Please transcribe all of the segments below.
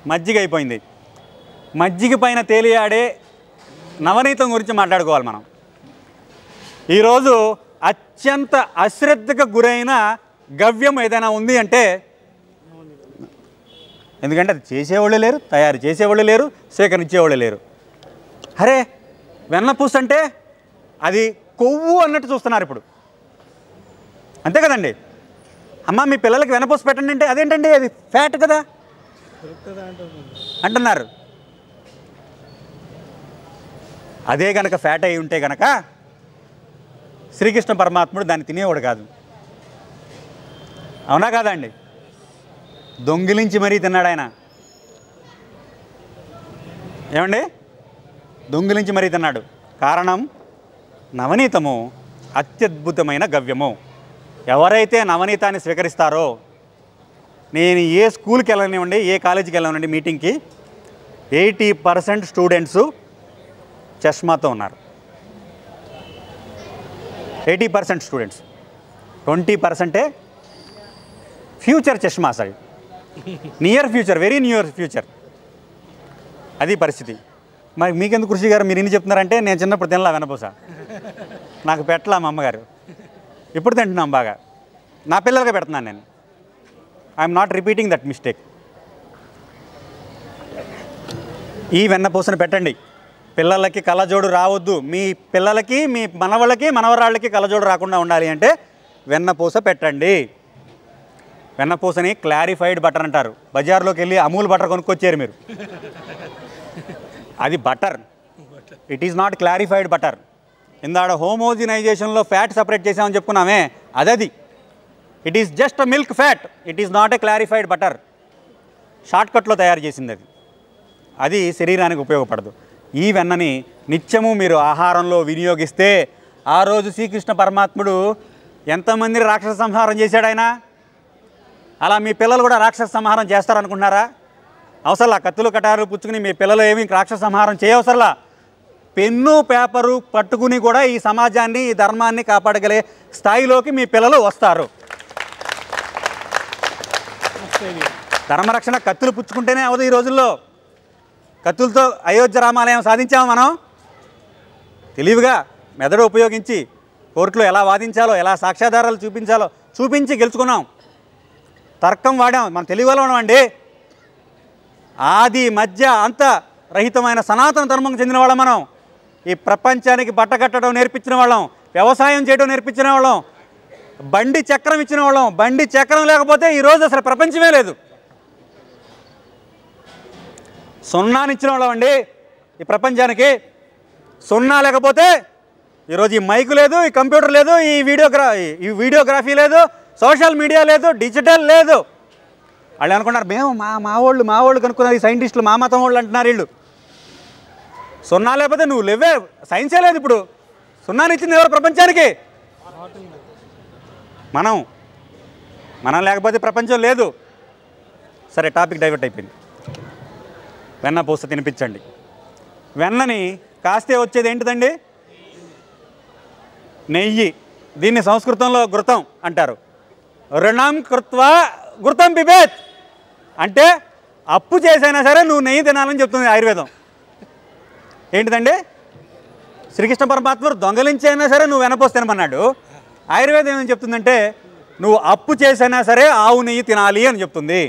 మజ్జిగ అయిపోయింది. మజ్జిగ పైన తేలియాడే నవనీతం గురించి మాట్లాడుకోవాలి మనం. ఈరోజు అత్యంత అశ్రద్ధకు గురైన గవ్యం ఏదైనా ఉంది అంటే, ఎందుకంటే అది చేసేవాళ్ళు లేరు, తయారు చేసేవాళ్ళు లేరు, సేకరించేవాళ్ళు లేరు. అరే వెన్నపూస అంటే అది కొవ్వు అన్నట్టు చూస్తున్నారు ఇప్పుడు, అంతే కదండి. అమ్మ మీ పిల్లలకి వెన్నపూస పెట్టండి అంటే అదేంటండి అది ఫ్యాట్ కదా అంటున్నారు. అదే కనుక ఫ్యాట్ అయి ఉంటే కనుక శ్రీకృష్ణ పరమాత్ముడు దాన్ని తినేవాడు కాదు. అవునా కాదండి? దొంగిలించి మరీ తిన్నాడు ఆయన. ఏమండి? దొంగిలించి మరీ తిన్నాడు. కారణం నవనీతము అత్యద్భుతమైన గవ్యము. ఎవరైతే నవనీతాన్ని స్వీకరిస్తారో, నేను ఏ స్కూల్కి వెళ్ళనివ్వండి, ఏ కాలేజీకి వెళ్ళనివ్వండి, మీటింగ్కి 80% స్టూడెంట్స్ చష్మాతో ఉన్నారు. 80% స్టూడెంట్స్, 20% ఫ్యూచర్ చష్మాస్. అవి near future, very near future. అది పరిస్థితి. మరి మీకెందుకు కృషి గారు మీరు ఇన్ని చెప్తున్నారంటే, నేను చిన్నప్పుడు తినలా వెనపూస, నాకు పెట్టలా మా అమ్మగారు. ఇప్పుడు తింటున్నాం బాగా, నా పిల్లలకే పెడుతున్నాను నేను. I'm not repeating that mistake. ఈ వెన్నపూసను పెట్టండి. పిల్లలకి కళ్ళజోడు రావద్దు. మీ పిల్లలకి, మీ మనవళ్ళకి, మనవరాళ్ళకి కళ్ళజోడు రాకుండా ఉండాలి అంటే వెన్నపూస పెట్టండి. వెన్నపూసని క్లారిఫైడ్ బటర్ అంటారు. బజార్లోకి వెళ్ళి అమూల్ బటర్ కొనుక్కొచ్చారు మీరు, అది butter, it is not clarified butter. ఇందాడ హోమోజినైజేషన్లో ఫ్యాట్ సపరేట్ చేసామని చెప్పుకున్నామే, అదది. It is just a milk fat, it is not a clarified butter. షార్ట్కట్లో తయారు చేసింది అది, అది శరీరానికి ఉపయోగపడదు. ఈ వెన్నని నిత్యము మీరు ఆహారంలో వినియోగిస్తే, ఆ రోజు శ్రీకృష్ణ పరమాత్ముడు ఎంతమందిని రాక్షస సంహారం చేశాడు ఆయన. అలా మీ పిల్లలు కూడా రాక్షస సంహారం చేస్తారనుకుంటున్నారా? అవసరంలా. కత్తులు కటారు పుచ్చుకుని మీ పిల్లలు ఏమీ రాక్షస సంహారం చేయవసరంలా. పెన్ను పేపరు పట్టుకుని కూడా ఈ సమాజాన్ని, ఈ ధర్మాన్ని కాపాడగలే స్థాయిలోకి మీ పిల్లలు వస్తారు. ధర్మరక్షణ కత్తులు పుచ్చుకుంటేనే అవదు ఈ రోజుల్లో. కత్తులతో అయోధ్య రామాలయం సాధించాము మనం. తెలివిగా మెదడు ఉపయోగించి కోర్టులో ఎలా వాదించాలో, ఎలా సాక్ష్యాధారాలు చూపించాలో చూపించి గెలుచుకున్నాం. తర్కం వాడాం, మనం తెలివిగలం అండి. ఆది మధ్య అంత రహితమైన సనాతన ధర్మం చెందిన వాళ్ళం మనం. ఈ ప్రపంచానికి బట్ట కట్టడం నేర్పించిన వాళ్ళం, వ్యవసాయం చేయడం నేర్పించిన వాళ్ళం, బండి చక్రం ఇచ్చిన వాళ్ళం. బండి చక్రం లేకపోతే ఈరోజు అసలు ప్రపంచమే లేదు. సున్నానిచ్చిన వాళ్ళం అండి ఈ ప్రపంచానికి. సున్నా లేకపోతే ఈరోజు ఈ మైకు లేదు, ఈ కంప్యూటర్ లేదు, ఈ వీడియోగ్రఫీ లేదు, సోషల్ మీడియా లేదు, డిజిటల్ లేదు. వాళ్ళు అనుకున్నారు మేము మా వాళ్ళు కనుక్కున్నారు, ఈ సైంటిస్టులు మా మతం వాళ్ళు అంటున్నారు వీళ్ళు. సున్నా లేకపోతే నువ్వు లేవే, సైన్సే లేదు. ఇప్పుడు సున్నానిచ్చింది ఎవరు ప్రపంచానికి? మనం లేకపోతే ప్రపంచం లేదు. సరే, టాపిక్ డైవర్ట్ అయిపోయింది. వెన్న పూస తినిపించండి. వెన్నని కాస్తే వచ్చేది ఏంటిదండి? నెయ్యి. దీన్ని సంస్కృతంలో ఘృతం అంటారు. రుణం కృత్వా ఘృతం పిబేత్ అంటే అప్పు చేసైనా సరే నువ్వు నెయ్యి తినాలని చెప్తుంది ఆయుర్వేదం. ఏంటిదండి? శ్రీకృష్ణ పరమాత్మ దొంగలించైనా సరే నువ్వు వెనపోసి తినమన్నాడు. ఆయుర్వేదం ఏమని చెప్తుందంటే నువ్వు అప్పు చేసైనా సరే ఆవు నెయ్యి తినాలి అని చెప్తుంది.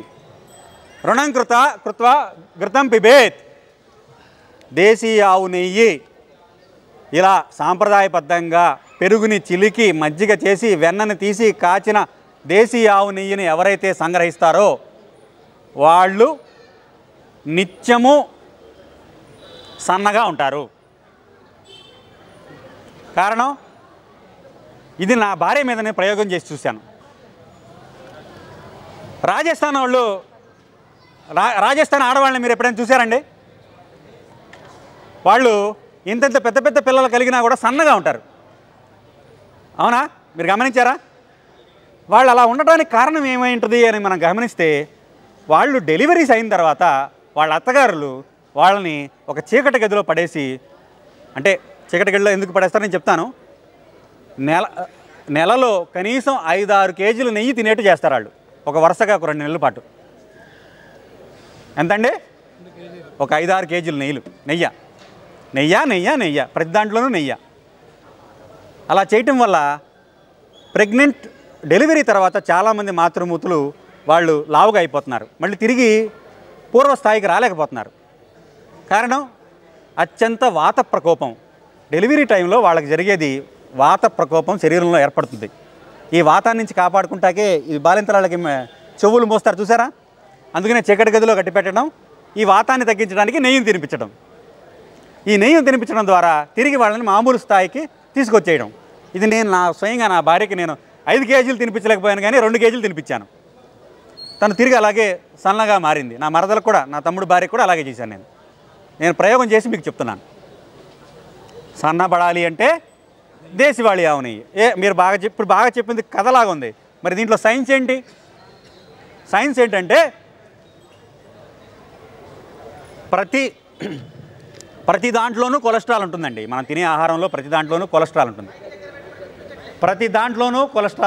రుణం కృత్వా ఘృతం పిబేత్. దేశీయ ఆవు నెయ్యి ఇలా సాంప్రదాయబద్ధంగా పెరుగుని చిలికి మజ్జిగ చేసి వెన్నని తీసి కాచిన దేశీయ ఆవు నెయ్యిని ఎవరైతే సంగ్రహిస్తారో వాళ్ళు నిత్యము సన్నగా ఉంటారు. కారణం ఇది నా భార్య మీద నేను ప్రయోగం చేసి చూశాను. రాజస్థాన్ వాళ్ళు, రాజస్థాన్ ఆడవాళ్ళని మీరు ఎప్పుడైనా చూసారండి? వాళ్ళు ఇంతంత పెద్ద పెద్ద పిల్లలు కలిగినా కూడా సన్నగా ఉంటారు. అవునా? మీరు గమనించారా? వాళ్ళు అలా ఉండటానికి కారణం ఏమై ఉంటుంది అని మనం గమనిస్తే, వాళ్ళు డెలివరీస్ అయిన తర్వాత వాళ్ళ అత్తగారులు వాళ్ళని ఒక చీకటి గదిలో పడేసి, అంటే చీకటి గదిలో ఎందుకు పడేస్తారో నేను చెప్తాను. నెలలో కనీసం 5-6 కేజీలు నెయ్యి తినేట్టు చేస్తారు వాళ్ళు, ఒక వరుసగా 2 నెలల పాటు. ఎంతండి? ఒక 5-6 కేజీలు నెయ్యి ప్రతి దాంట్లోనూ నెయ్యి. అలా చేయటం వల్ల ప్రెగ్నెంట్ డెలివరీ తర్వాత చాలామంది మాతృమూర్తులు వాళ్ళు లావుగా అయిపోతున్నారు, మళ్ళీ తిరిగి పూర్వస్థాయికి రాలేకపోతున్నారు. కారణం అత్యంత వాత ప్రకోపం. డెలివరీ టైంలో వాళ్ళకి జరిగేది వాత ప్రకోపం శరీరంలో ఏర్పడుతుంది. ఈ వాతాన్ని నుంచి కాపాడుకుంటాకే ఈ బాలింతరాలకి చెవులు మోస్తారు చూసారా, అందుకనే చీకటి గదిలో కట్టి పెట్టడం, ఈ వాతాన్ని తగ్గించడానికి నెయ్యిని తినిపించడం. ఈ నెయ్యిని తినిపించడం ద్వారా తిరిగి వాళ్ళని మామూలు స్థాయికి తీసుకొచ్చేయడం. ఇది నేను స్వయంగా నా భార్యకి నేను 5 కేజీలు తినిపించలేకపోయాను, కానీ 2 కేజీలు తినిపించాను. తను తిరిగి అలాగే సన్నగా మారింది. నా మరదలకు కూడా, నా తమ్ముడు భార్యకు కూడా అలాగే చేశాను. నేను ప్రయోగం చేసి మీకు చెప్తున్నాను. సన్నబడాలి అంటే దేశవాళీ ఆవు నెయ్యి. మీరు ఇప్పుడు బాగా చెప్పింది కథలాగా ఉంది. మరి దీంట్లో సైన్స్ ఏంటి? సైన్స్ ఏంటంటే ప్రతి దాంట్లోనూ కొలెస్ట్రాల్ ఉంటుందండి. మనం తినే ఆహారంలో ప్రతి దాంట్లోనూ కొలెస్ట్రాల్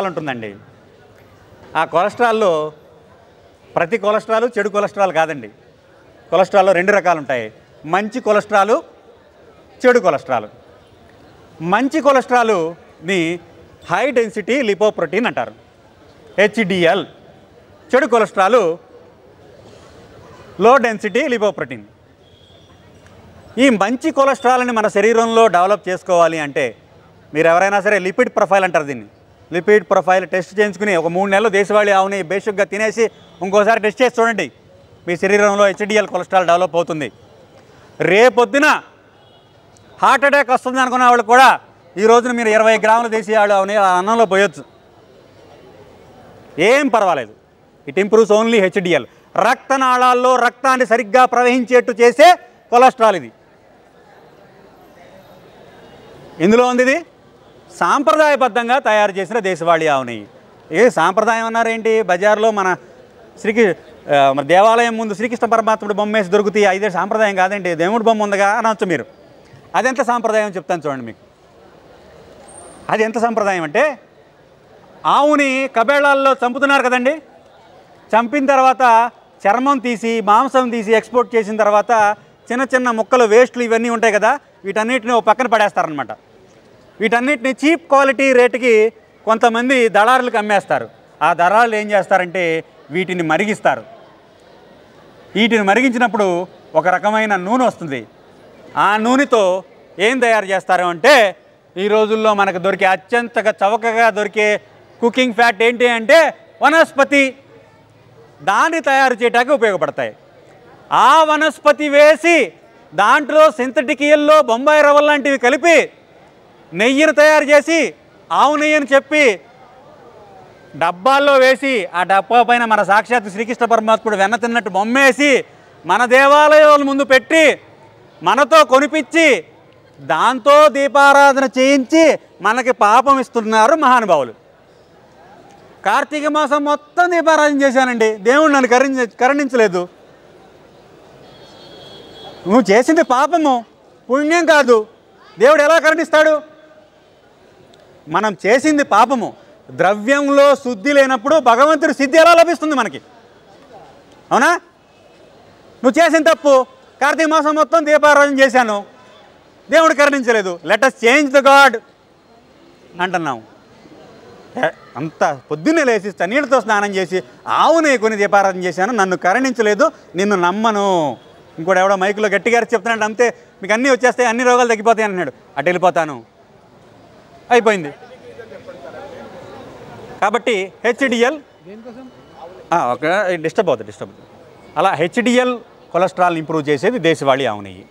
ఉంటుందండి. ఆ కొలెస్ట్రాల్లో ప్రతి కొలెస్ట్రాల్ చెడు కొలెస్ట్రాల్ కాదండి. కొలెస్ట్రాల్లో 2 రకాలు ఉంటాయి, మంచి కొలెస్ట్రాల్, చెడు కొలెస్ట్రాల్. మంచి కొలెస్ట్రాల్ని హై డెన్సిటీ లిపోప్రోటీన్ అంటారు, HDL. చెడు కొలెస్ట్రాల్ లో డెన్సిటీ లిపోప్రోటీన్. ఈ మంచి కొలెస్ట్రాల్ని మన శరీరంలో డెవలప్ చేసుకోవాలి అంటే మీరు ఎవరైనా సరే లిపిడ్ ప్రొఫైల్ అంటారు దీన్ని. లిపిడ్ ప్రొఫైల్ టెస్ట్ చేయించుకుని ఒక 3 నెలలు దేశవాళీ ఆవుని బేసిక్గా తినేసి ఇంకోసారి టెస్ట్ చేసి చూడండి, మీ శరీరంలో HDL కొలెస్ట్రాల్ డెవలప్ అవుతుంది. రేపొద్దున హార్ట్ అటాక్ వస్తుంది అనుకున్న వాళ్ళు కూడా ఈ రోజున మీరు 20 గ్రాముల దేశీయాలు ఆవుని అన్నంలో పోయొచ్చు, ఏం పర్వాలేదు. It improves only HDL. రక్తనాళాల్లో రక్తాన్ని సరిగ్గా ప్రవహించేట్టు చేసే కొలెస్ట్రాల్ ఇది. ఇందులో ఉంది ఇది సాంప్రదాయబద్ధంగా తయారు చేసిన దేశవాళీ ఆవు నెయ్యి. సాంప్రదాయం అన్నారేంటి? బజార్లో మన మన దేవాలయం ముందు శ్రీకృష్ణ పరమాత్ముడు బొమ్మ వేసి దొరుకుతాయి, ఇదే సాంప్రదాయం కాదండి. దేవుడి బొమ్మ ఉందిగా అనొచ్చు మీరు. అది ఎంత సాంప్రదాయం చెప్తాను చూడండి మీకు. అది ఎంత సాంప్రదాయం అంటే, ఆవుని కబేళాల్లో చంపుతున్నారు కదండి. చంపిన తర్వాత చర్మం తీసి మాంసం తీసి ఎక్స్పోర్ట్ చేసిన తర్వాత చిన్న చిన్న ముక్కలు వేస్ట్లు ఇవన్నీ ఉంటాయి కదా, వీటన్నిటిని పక్కన పడేస్తారనమాట. వీటన్నిటిని చీప్ క్వాలిటీ రేటుకి కొంతమంది దళారులకు అమ్మేస్తారు. ఆ దళారులు ఏం చేస్తారంటే వీటిని మరిగిస్తారు. వీటిని మరిగించినప్పుడు ఒక రకమైన నూనె వస్తుంది. ఆ నూనెతో ఏం తయారు చేస్తారు అంటే, ఈ రోజుల్లో మనకు దొరికే అత్యంతగా చవకగా దొరికే కుకింగ్ ఫ్యాట్ ఏంటి అంటే వనస్పతి. దాన్ని తయారు చేయడానికి ఉపయోగపడతాయి. ఆ వనస్పతి వేసి దాంట్లో సింథటిక్ ఎల్లో, బొంబాయి రవ్వలు లాంటివి కలిపి నెయ్యిని తయారు చేసి ఆవు నెయ్యిని చెప్పి డబ్బాల్లో వేసి ఆ డబ్బా పైన మన సాక్షాత్ శ్రీకృష్ణ పరమాత్ముడు వెన్న తిన్నట్టు బొమ్మేసి మన దేవాలయాల ముందు పెట్టి మనతో కొనిపించి దాంతో దీపారాధన చేయించి మనకి పాపం ఇస్తున్నారు మహానుభావులు. కార్తీక మాసం మొత్తం దీపారాధన చేశానండి, దేవుడు నన్ను కరుణించలేదు. నువ్వు చేసింది పాపము, పుణ్యం కాదు. దేవుడు ఎలా కరుణిస్తాడు? మనం చేసింది పాపము. ద్రవ్యంలో శుద్ధి లేనప్పుడు భగవంతుడి సిద్ధి ఎలా లభిస్తుంది మనకి? అవునా? నువ్వు చేసిన తప్పు, కార్తీక మాసం మొత్తం దీపారాధన చేశాను, దేవుడు కరుణించలేదు. Let us change the god అంటున్నాము. అంత పొద్దున్నే లేచి నీళ్ళతో స్నానం చేసి ఆవునే కొని దీపారాధన చేశాను, నన్ను కరుణించలేదు, నిన్ను నమ్మను. ఇంకోటి ఎవడో మైకులో గట్టిగా చెప్తున్నాడు, అంతే మీకు అన్నీ వచ్చేస్తాయి, అన్ని రోగాలు తగ్గిపోతాయి అన్నాడు. అటు వెళ్ళిపోతాను, అయిపోయింది. కాబట్టి HDL డిస్టర్బ్ అవుతుంది. అలా HDL కొలెస్ట్రాల్ ఇంప్రూవ్ చేసేది దేశవాళీ ఆవు నెయ్యి.